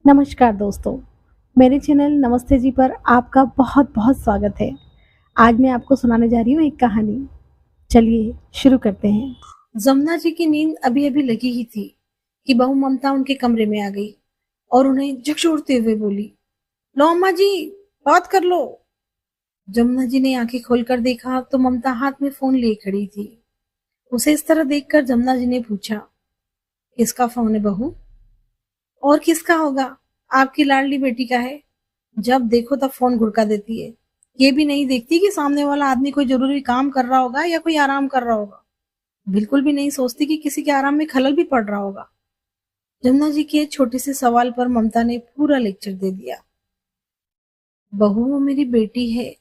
नमस्कार दोस्तों, मेरे चैनल नमस्ते जी पर आपका बहुत-बहुत स्वागत है। आज मैं आपको सुनाने जा रही हूँ एक कहानी। चलिए शुरू करते हैं। जमुना जी की नींद अभी-अभी लगी ही थी कि बहू ममता उनके कमरे में आ गई और उन्हें झकझोरते हुए बोली, "लो अम्मा जी, बात कर लो।" जमुना जी ने आंखें खोलकर देखा तो ममता हाथ में फोन लिए खड़ी थी। उसे इस तरह देखकर जमुना जी ने पूछा, "किसका फोन है बहू?" "और किसका होगा? आपकी लाडली बेटी का है। जब देखो तब फोन घुड़का देती है। ये भी नहीं देखती कि सामने वाला आदमी कोई जरूरी काम कर रहा होगा या कोई आराम कर रहा होगा। बिल्कुल भी नहीं सोचती कि किसी के आराम में खलल भी पड़ रहा होगा।" जमुना जी के छोटे से सवाल पर ममता ने पूरा लेक्चर दे दिया। "बहू वो मेरी बेटी है,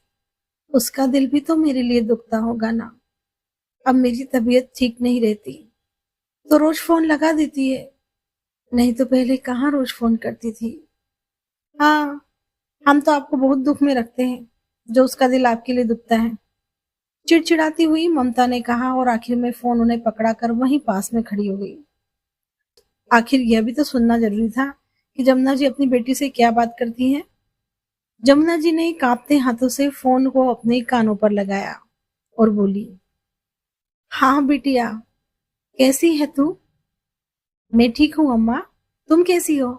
उसका दिल भी तो मेरे लिए दुखता होगा ना। अब मेरी तबीयत ठीक नहीं रहती तो रोज फोन लगा देती है, नहीं तो पहले कहाँ रोज फोन करती थी। हाँ, हम तो आपको बहुत दुख में रखते हैं जो उसका दिल आपके लिए दुखता है।" चिड़चिड़ाती हुई ममता ने कहा और आखिर में फोन उन्हें पकड़ाकर वहीं पास में खड़ी हो गई। आखिर यह भी तो सुनना जरूरी था कि जमुना जी अपनी बेटी से क्या बात करती हैं। जमुना जी ने कांपते हाथों से फोन को अपने कानों पर लगाया और बोली, "हाँ बिटिया, कैसी है तू?" "मैं ठीक हूँ अम्मा, तुम कैसी हो?"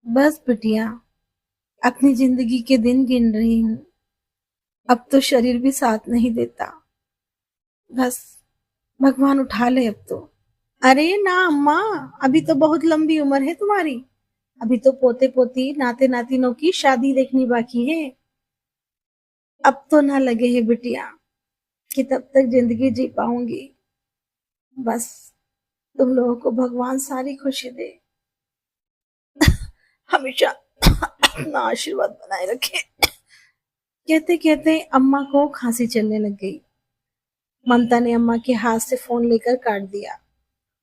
"बस बिटिया, अपनी जिंदगी के दिन गिन रही हूँ। अब तो शरीर भी साथ नहीं देता। बस भगवान उठा ले अब तो।" "अरे ना अम्मा, अभी तो बहुत लंबी उम्र है तुम्हारी। अभी तो पोते पोती नाते नातिनों की शादी देखनी बाकी है। अब तो ना लगे है बिटिया कि तब तक जिंदगी जी पाऊंगी। बस तुम लोगों को भगवान सारी खुशी दे, हमेशा अपना आशीर्वाद बनाए रखे।" कहते कहते अम्मा को खांसी चलने लग गई। ममता ने अम्मा के हाथ से फोन लेकर काट दिया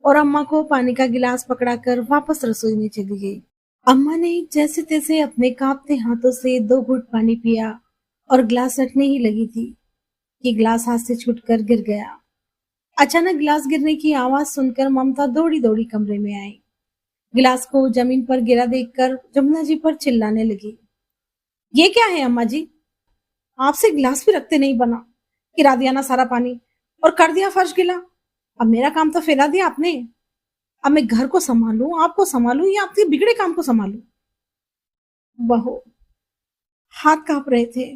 और अम्मा को पानी का गिलास पकड़ाकर वापस रसोई में चली गई। अम्मा ने जैसे तैसे अपने कांपते हाथों से 2 घूंट पानी पिया और गिलास रखने ही लगी थी कि गिलास हाथ से छूटकर गिर गया। अचानक गिलास गिरने की आवाज सुनकर ममता दौड़ी दौड़ी कमरे में आई। गिलास को जमीन पर गिरा देखकर जमुना जी पर चिल्लाने लगी, "ये क्या है अम्मा जी? आपसे गिलास भी रखते नहीं बना, गिरा दिया ना सारा पानी और कर दिया फर्श गीला। अब मेरा काम तो फैला दिया आपने। अब मैं घर को संभालूं, आपको संभालूं या आपके बिगड़े काम को संभालूं?" बहू हाथ कांप रहे थे,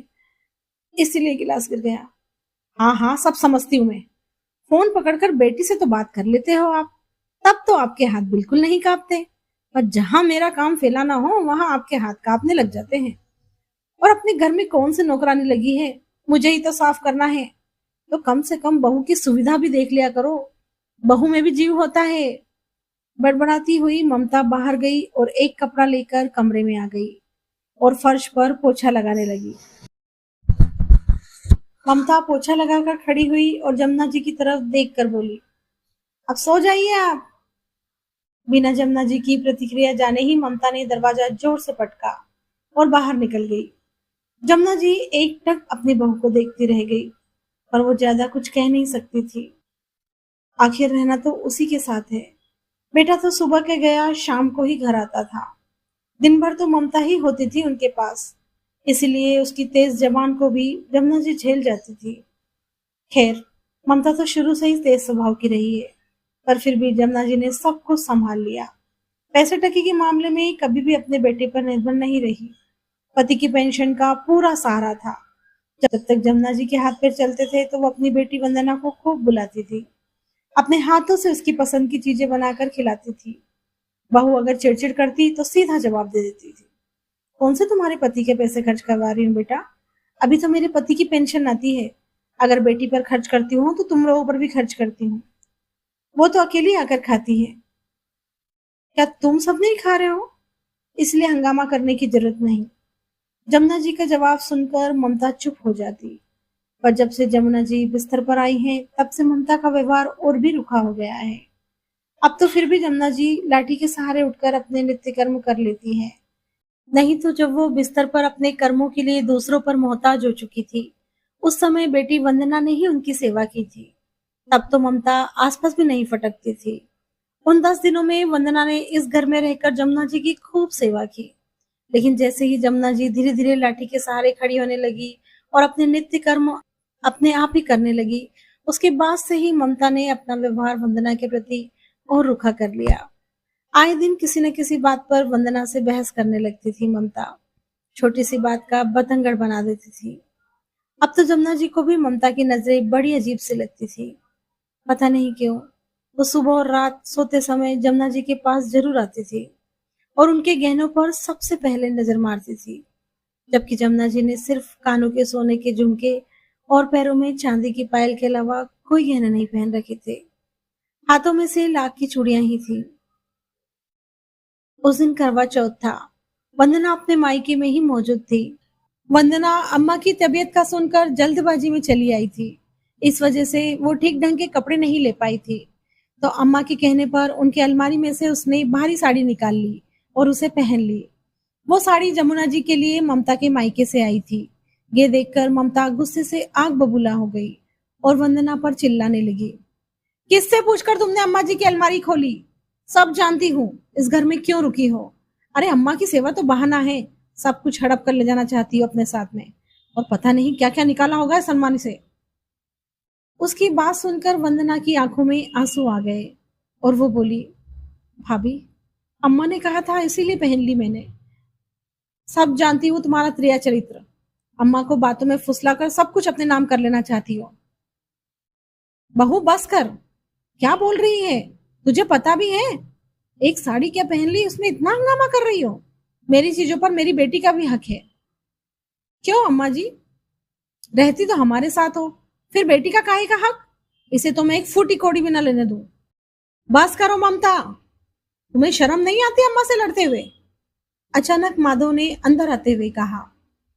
इसीलिए गिलास गिर गया। "हाँ हाँ, सब समझती हूँ मैं। फोन पकड़कर बेटी से तो बात कर लेते हो आप, तब तो आपके हाथ बिल्कुल नहीं कांपते, पर जहां मेरा काम फैलाना हो वहां आपके हाथ कांपने लग जाते हैं। और अपने घर में कौन सी नौकरानी लगी है, मुझे ही तो साफ करना है। तो कम से कम बहू की सुविधा भी देख लिया करो, बहू में भी जीव होता है।" बड़बड़ाती हुई ममता बाहर गई और एक कपड़ा लेकर कमरे में आ गई और फर्श पर पोछा लगाने लगी। ममता पोछा लगाकर खड़ी हुई और जमुना जी की तरफ देखकर बोली, "अब सो जाइए आप।" बिना जमुना जी की प्रतिक्रिया जाने ही ममता ने दरवाजा जोर से पटका और बाहर निकल गई। जमुना जी एकटक अपनी बहू को देखती रह गई, पर वो ज्यादा कुछ कह नहीं सकती थी। आखिर रहना तो उसी के साथ है। बेटा तो सुबह के गया, शाम को ही घर आता था। दिन भर तो ममता ही होती थी उनके पास, इसलिए उसकी तेज जबान को भी जमुना जी झेल जाती थी। खैर, ममता तो शुरू से ही तेज स्वभाव की रही है, पर फिर भी जमुना जी ने सब कुछ संभाल लिया। पैसे टके के मामले में कभी भी अपने बेटे पर निर्भर नहीं रही। पति की पेंशन का पूरा सहारा था। जब तक जमुना जी के हाथ पैर चलते थे तो वो अपनी बेटी वंदना को खूब बुलाती थी, अपने हाथों से उसकी पसंद की चीजें बनाकर खिलाती थी। बहू अगर चिड़चिड़ करती तो सीधा जवाब दे देती थी, "कौन से तुम्हारे पति के पैसे खर्च करवा रही हूँ बेटा? अभी तो मेरे पति की पेंशन आती है। अगर बेटी पर खर्च करती हूँ तो तुम लोगों पर भी खर्च करती हूँ। वो तो अकेली आकर खाती है, क्या तुम सब नहीं खा रहे हो? इसलिए हंगामा करने की जरूरत नहीं।" जमुना जी का जवाब सुनकर ममता चुप हो जाती, पर जब से जमुना जी बिस्तर पर आई हैं तब से ममता का व्यवहार और भी रुखा हो गया है। अब तो फिर भी जमुना जी लाठी के सहारे उठकर अपने नित्य कर्म कर लेती है, नहीं तो जब वो बिस्तर पर अपने कर्मों के लिए दूसरों पर मोहताज हो चुकी थी, उस समय बेटी वंदना ने ही उनकी सेवा की थी। तब तो ममता आसपास भी नहीं फटकती थी। उन 10 दिनों में वंदना ने इस घर में रहकर जमुना जी की खूब सेवा की। लेकिन जैसे ही जमुना जी धीरे-धीरे लाठी के सहारे खड़ी होने लगी और अपने नित्य कर्म अपने आप ही करने लगी, उसके बाद से ही ममता ने अपना व्यवहार वंदना के प्रति और रूखा कर लिया। आए दिन किसी न किसी बात पर वंदना से बहस करने लगती थी ममता। छोटी सी बात का बतंगड़ बना देती थी। अब तो जमुना जी को भी ममता की नजरें बड़ी अजीब सी लगती थी। पता नहीं क्यों, वो सुबह और रात सोते समय जमुना जी के पास जरूर आती थी और उनके गहनों पर सबसे पहले नजर मारती थी। जबकि जमुना जी ने सिर्फ कानों के सोने के झुमके और पैरों में चांदी की पायल के अलावा कोई गहने नहीं पहन रखे थे। हाथों में से लाख की चूड़ियां ही थी। उस दिन करवा चौथ था। वंदना अपने मायके में ही मौजूद थी। वंदना अम्मा की तबीयत का सुनकर जल्दबाजी में चली आई थी। इस वजह से वो ठीक ढंग के कपड़े नहीं ले पाई थी। तो अम्मा के कहने पर उनकी अलमारी में से उसने भारी साड़ी निकाल ली और उसे पहन ली। वो साड़ी जमुना जी के लिए ममता के मायके से आई थी। ये देखकर ममता गुस्से से आग बबूला हो गई और वंदना पर चिल्लाने लगी। किससे पूछकर तुमने अम्मा जी की अलमारी खोली? सब जानती हूँ इस घर में क्यों रुकी हो। अरे अम्मा की सेवा तो बहाना है। सब कुछ हड़प कर ले जाना चाहती हो अपने साथ में, और पता नहीं क्या क्या निकाला होगा इस अलमारी से। उसकी बात सुनकर वंदना की आंखों में आंसू आ गए और वो बोली, भाभी, अम्मा ने कहा था इसीलिए पहन ली मैंने। सब जानती हूँ तुम्हारा त्रिया चरित्र। अम्मा को बातों में फुसलाकर सब कुछ अपने नाम कर लेना चाहती हो। बहू बस कर, क्या बोल रही है? तुझे पता भी है एक साड़ी क्या पहन ली उसमें इतना हंगामा कर रही हो? मेरी चीजों पर मेरी बेटी का भी हक है। क्यों अम्मा जी, रहती तो हमारे साथ हो, फिर बेटी का काहे का हक? इसे तो मैं एक फूटी कोड़ी भी ना लेने दूं। बस करो ममता, तुम्हें शर्म नहीं आती अम्मा से लड़ते हुए? अचानक माधव ने अंदर आते हुए कहा।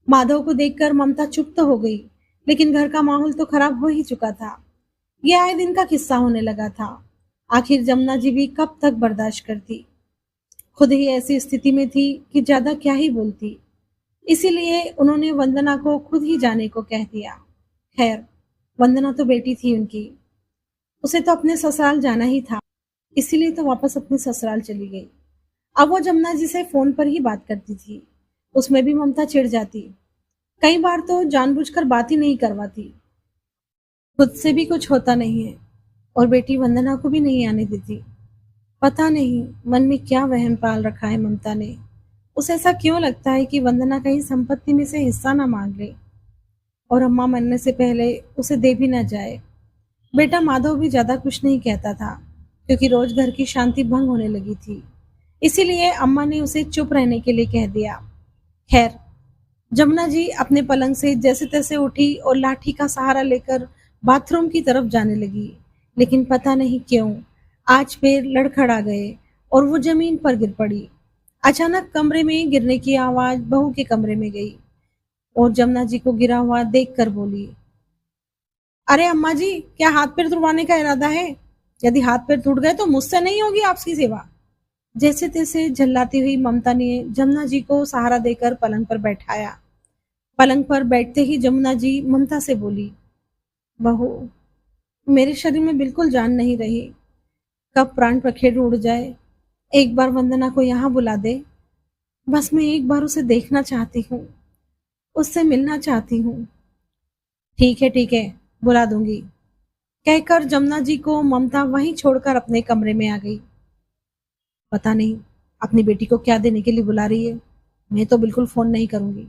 माधव को देखकर ममता चुप तो हो गई, लेकिन घर का माहौल तो खराब हो ही चुका था। यह आए दिन का किस्सा होने लगा था। आखिर जमुना जी भी कब तक बर्दाश्त करती? खुद ही ऐसी स्थिति में थी कि ज्यादा क्या ही बोलती। इसीलिए उन्होंने वंदना को खुद ही जाने को कह दिया। खैर, वंदना तो बेटी थी उनकी, उसे तो अपने ससुराल जाना ही था, इसीलिए तो वापस अपने ससुराल चली गई। अब वो जमुना जी से फोन पर ही बात करती थी। उसमें भी ममता चिढ़ जाती। कई बार तो जानबूझकर बात ही नहीं करवाती। खुद से भी कुछ होता नहीं है और बेटी वंदना को भी नहीं आने देती। पता नहीं मन में क्या वहम पाल रखा है ममता ने। उसे ऐसा क्यों लगता है कि वंदना कहीं संपत्ति में से हिस्सा ना मांग ले और अम्मा मरने से पहले उसे दे भी ना जाए। बेटा माधव भी ज्यादा कुछ नहीं कहता था, क्योंकि रोज घर की शांति भंग होने लगी थी। इसीलिए अम्मा ने उसे चुप रहने के लिए कह दिया। खैर, जमुना जी अपने पलंग से जैसे तैसे उठी और लाठी का सहारा लेकर बाथरूम की तरफ जाने लगी। लेकिन पता नहीं क्यों आज पैर लड़खड़ा गए और वो जमीन पर गिर पड़ी। अचानक कमरे में गिरने की आवाज बहू के कमरे में गई और जमुना जी को गिरा हुआ देखकर बोली, अरे अम्मा जी, क्या हाथ पैर तुड़वाने का इरादा है? यदि हाथ पैर टूट गए तो मुझसे नहीं होगी आपकी सेवा। जैसे तैसे झल्लाती हुई ममता ने जमुना जी को सहारा देकर पलंग पर बैठाया। पलंग पर बैठते ही जमुना जी ममता से बोली, बहू, मेरे शरीर में बिल्कुल जान नहीं रही। कब प्राण पखेरु उड़ जाए। एक बार वंदना को यहाँ बुला दे। बस मैं एक बार उसे देखना चाहती हूँ, उससे मिलना चाहती हूँ। ठीक है, बुला दूंगी, कहकर जमुना जी को ममता वहीं छोड़कर अपने कमरे में आ गई। पता नहीं अपनी बेटी को क्या देने के लिए बुला रही है। मैं तो बिल्कुल फोन नहीं करूंगी।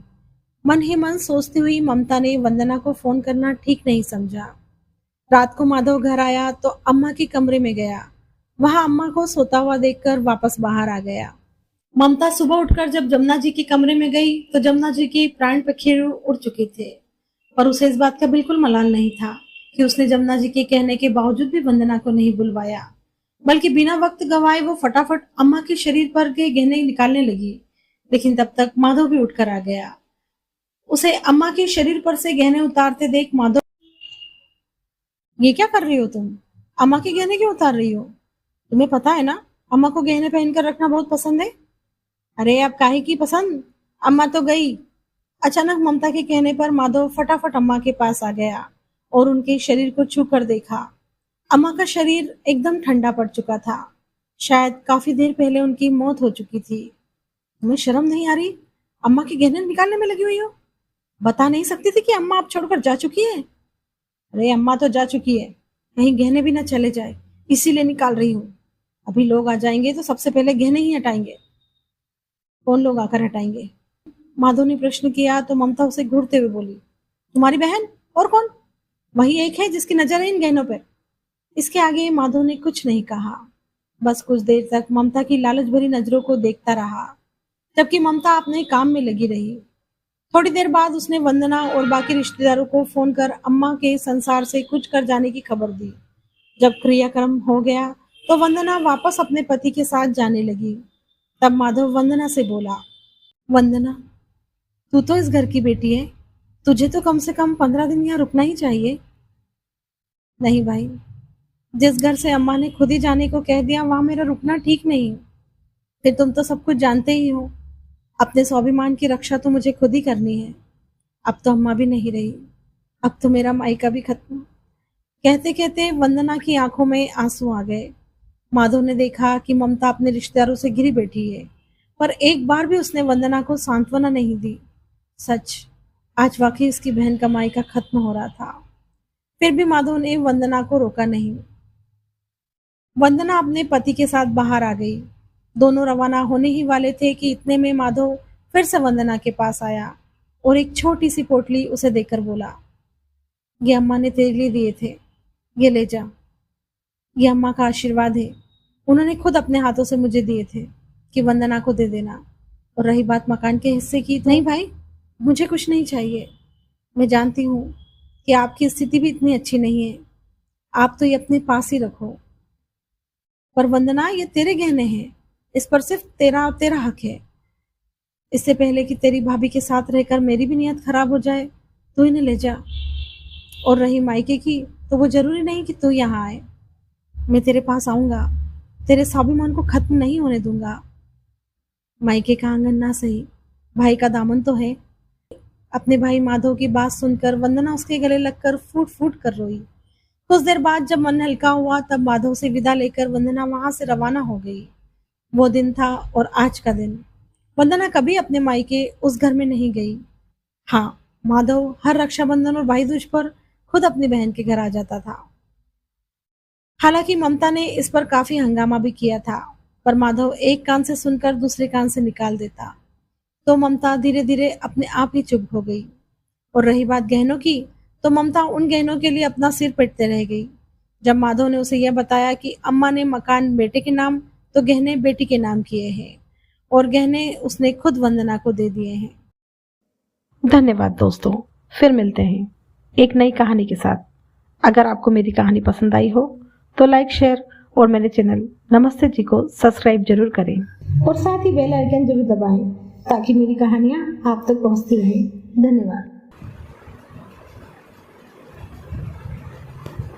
मन ही मन सोचती हुई ममता ने वंदना को फोन करना ठीक नहीं समझा। रात को माधव घर आया तो अम्मा के कमरे में गया। वहां अम्मा को सोता हुआ देखकर वापस बाहर आ गया। ममता सुबह उठकर जब जमुना जी के कमरे में गई तो जमुना जी के प्राण पखेरु उड़ चुके थे, पर उसे इस बात का बिल्कुल मलाल नहीं था कि उसने जमुना जी के कहने के बावजूद भी वंदना को नहीं बुलवाया। बल्कि बिना वक्त गवाए वो फटाफट अम्मा के शरीर पर के गहने निकालने लगी। लेकिन तब तक माधव भी उठकर आ गया। उसे अम्मा के शरीर पर से गहने उतारते देख माधव, ये क्या कर रही हो तुम? अम्मा के गहने क्यों उतार रही हो? तुम्हें पता है ना अम्मा को गहने पहनकर रखना बहुत पसंद है। अरे अब काहे की पसंद, अम्मा तो गई। अचानक ममता के कहने पर माधव फटाफट अम्मा के पास आ गया और उनके शरीर को छू कर देखा। अम्मा का शरीर एकदम ठंडा पड़ चुका था। शायद काफी देर पहले उनकी मौत हो चुकी थी। तुम्हें शर्म नहीं आ रही? अम्मा के गहने निकालने में लगी हुई हो। बता नहीं सकती थी कि अम्मा आप छोड़कर जा चुकी है? अरे अम्मा तो जा चुकी है, कहीं गहने भी ना चले जाए, इसीलिए निकाल रही हूँ। अभी लोग आ जाएंगे तो सबसे पहले गहने ही हटाएंगे। कौन लोग आकर हटाएंगे? माधव ने प्रश्न किया तो ममता उसे घूरते हुए बोली, तुम्हारी बहन, और कौन? वही एक है जिसकी नजर है इन गहनों पर। इसके आगे माधव ने कुछ नहीं कहा, बस कुछ देर तक ममता की लालच भरी नजरों को देखता रहा, जबकि ममता अपने काम में लगी रही। थोड़ी देर बाद उसने वंदना और बाकी रिश्तेदारों को फोन कर अम्मा के संसार से कुछ कर जाने की खबर दी। जब क्रियाक्रम हो गया तो वंदना वापस अपने पति के साथ जाने लगी। तब माधव वंदना से बोला, वंदना, तू तो इस घर की बेटी है, तुझे तो कम से कम 15 दिन यहाँ रुकना ही चाहिए। नहीं भाई, जिस घर से अम्मा ने खुद ही जाने को कह दिया वहां मेरा रुकना ठीक नहीं। फिर तुम तो सब कुछ जानते ही हो, अपने स्वाभिमान की रक्षा तो मुझे खुद ही करनी है। अब तो अम्मा भी नहीं रही, अब तो मेरा मायका भी खत्म। कहते कहते वंदना की आंखों में आंसू आ गए। माधव ने देखा कि ममता अपने रिश्तेदारों से घिरी बैठी है, पर एक बार भी उसने वंदना को सांत्वना नहीं दी। सच, आज वाकई उसकी बहन का मायका खत्म हो रहा था। फिर भी माधव ने वंदना को रोका नहीं। वंदना अपने पति के साथ बाहर आ गई। दोनों रवाना होने ही वाले थे कि इतने में माधव फिर से वंदना के पास आया और एक छोटी सी पोटली उसे देकर बोला, ये अम्मा ने तेरे लिए दिए थे, ये ले जा। ये अम्मा का आशीर्वाद है, उन्होंने खुद अपने हाथों से मुझे दिए थे कि वंदना को दे देना। और रही बात मकान के हिस्से की, तो नहीं भाई, मुझे कुछ नहीं चाहिए। मैं जानती हूँ कि आपकी स्थिति भी इतनी अच्छी नहीं है, आप तो ये अपने पास ही रखो। पर वंदना, ये तेरे गहने हैं, इस पर सिर्फ तेरा तेरा हक है। इससे पहले कि तेरी भाभी के साथ रहकर मेरी भी नीयत खराब हो जाए, तू इन्हें ले जा। और रही मायके की, तो वो जरूरी नहीं कि तू यहाँ आए। मैं तेरे पास आऊंगा, तेरे स्वाभिमान को खत्म नहीं होने दूंगा। मायके का आंगन ना सही, भाई का दामन तो है। अपने भाई माधव की बात सुनकर वंदना उसके गले लगकर फूट फूट कर रोई। कुछ देर बाद जब मन हल्का हुआ तब माधव से विदा लेकर वंदना वहां से रवाना हो गई। वो दिन था और आज का दिन। वंदना कभी अपने मायके उस घर में नहीं गई। हाँ, माधव हर रक्षाबंधन और भाई दूज पर खुद अपनी बहन के घर आ जाता था। हालांकि ममता ने इस पर काफी हंगामा भी किया था, पर माधव एक कान से सुनकर दूसरे कान से निकाल देता। तो ममता धीरे धीरे अपने आप ही चुप हो गई। और रही बात गहनों की, तो ममता उन गहनों के लिए अपना सिर पीटते रह गई। जब माधव ने उसे यह बताया कि अम्मा ने मकान बेटे के नाम तो गहने बेटी के नाम किए हैं, और गहने उसने खुद वंदना को दे दिए हैं। धन्यवाद दोस्तों, फिर मिलते हैं एक नई कहानी के साथ। अगर आपको मेरी कहानी पसंद आई हो तो लाइक, शेयर और मेरे चैनल नमस्ते जी को सब्सक्राइब जरूर करें और साथ ही बेल आइकन जरूर दबाएं ताकि मेरी कहानियाँ आप तक पहुँचती रहें। धन्यवाद।